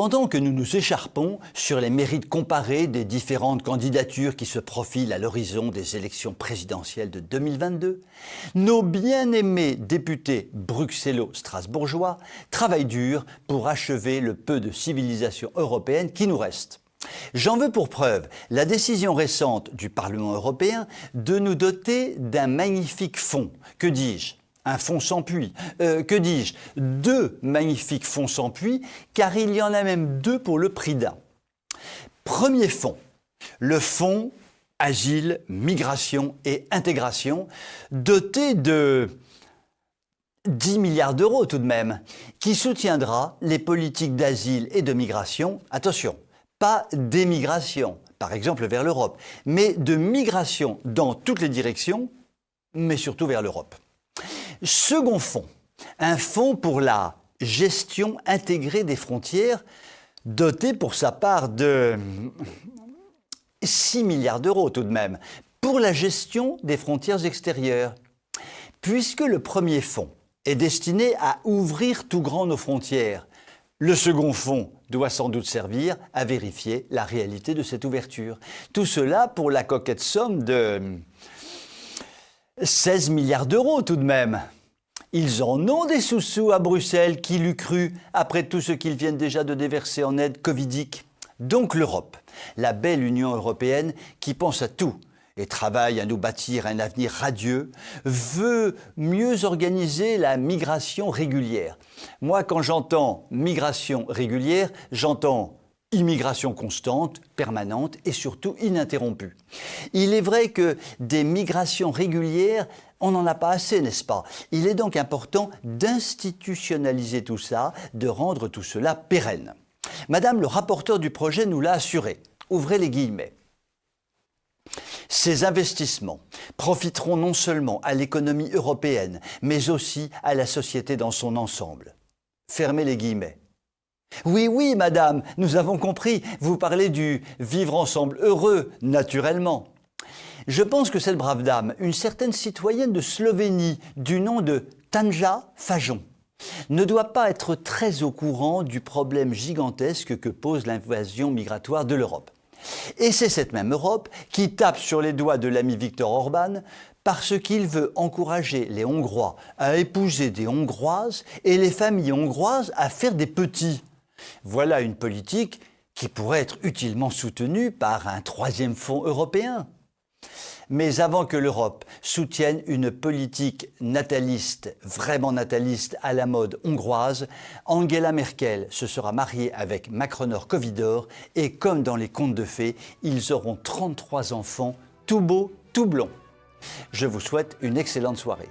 Pendant que nous nous écharpons sur les mérites comparés des différentes candidatures qui se profilent à l'horizon des élections présidentielles de 2022, nos bien-aimés députés bruxello-strasbourgeois travaillent dur pour achever le peu de civilisation européenne qui nous reste. J'en veux pour preuve la décision récente du Parlement européen de nous doter d'un magnifique fonds, que dis-je, un fonds sans puits, que dis-je, deux magnifiques fonds sans puits, car il y en a même deux pour le prix d'un. Premier fonds, le fonds Asile, Migration et Intégration, doté de 10 milliards d'euros tout de même, qui soutiendra les politiques d'asile et de migration, attention, pas d'émigration, par exemple vers l'Europe, mais de migration dans toutes les directions, mais surtout vers l'Europe. Second fonds, un fonds pour la gestion intégrée des frontières, doté pour sa part de 6 milliards d'euros tout de même, pour la gestion des frontières extérieures. Puisque le premier fonds est destiné à ouvrir tout grand nos frontières, le second fonds doit sans doute servir à vérifier la réalité de cette ouverture. Tout cela pour la coquette somme de 16 milliards d'euros tout de même. Ils en ont des sous-sous à Bruxelles, qui l'eût cru, après tout ce qu'ils viennent déjà de déverser en aide covidique. Donc l'Europe, la belle Union européenne qui pense à tout et travaille à nous bâtir un avenir radieux, veut mieux organiser la migration régulière. Moi, quand j'entends migration régulière, j'entends immigration constante, permanente et surtout ininterrompue. Il est vrai que des migrations régulières, on n'en a pas assez, n'est-ce pas? Il est donc important d'institutionnaliser tout ça, de rendre tout cela pérenne. Madame le rapporteur du projet nous l'a assuré. Ouvrez les guillemets. Ces investissements profiteront non seulement à l'économie européenne, mais aussi à la société dans son ensemble. Fermez les guillemets. Oui, oui, madame, nous avons compris. Vous parlez du vivre ensemble heureux, naturellement. Je pense que cette brave dame, une certaine citoyenne de Slovénie du nom de Tanja Fajon, ne doit pas être très au courant du problème gigantesque que pose l'invasion migratoire de l'Europe. Et c'est cette même Europe qui tape sur les doigts de l'ami Viktor Orban parce qu'il veut encourager les Hongrois à épouser des Hongroises et les familles hongroises à faire des petits. Voilà une politique qui pourrait être utilement soutenue par un troisième fonds européen. Mais avant que l'Europe soutienne une politique nataliste, vraiment nataliste à la mode hongroise, Angela Merkel se sera mariée avec Macronor Covidor et comme dans les contes de fées, ils auront 33 enfants, tout beaux, tout blonds. Je vous souhaite une excellente soirée.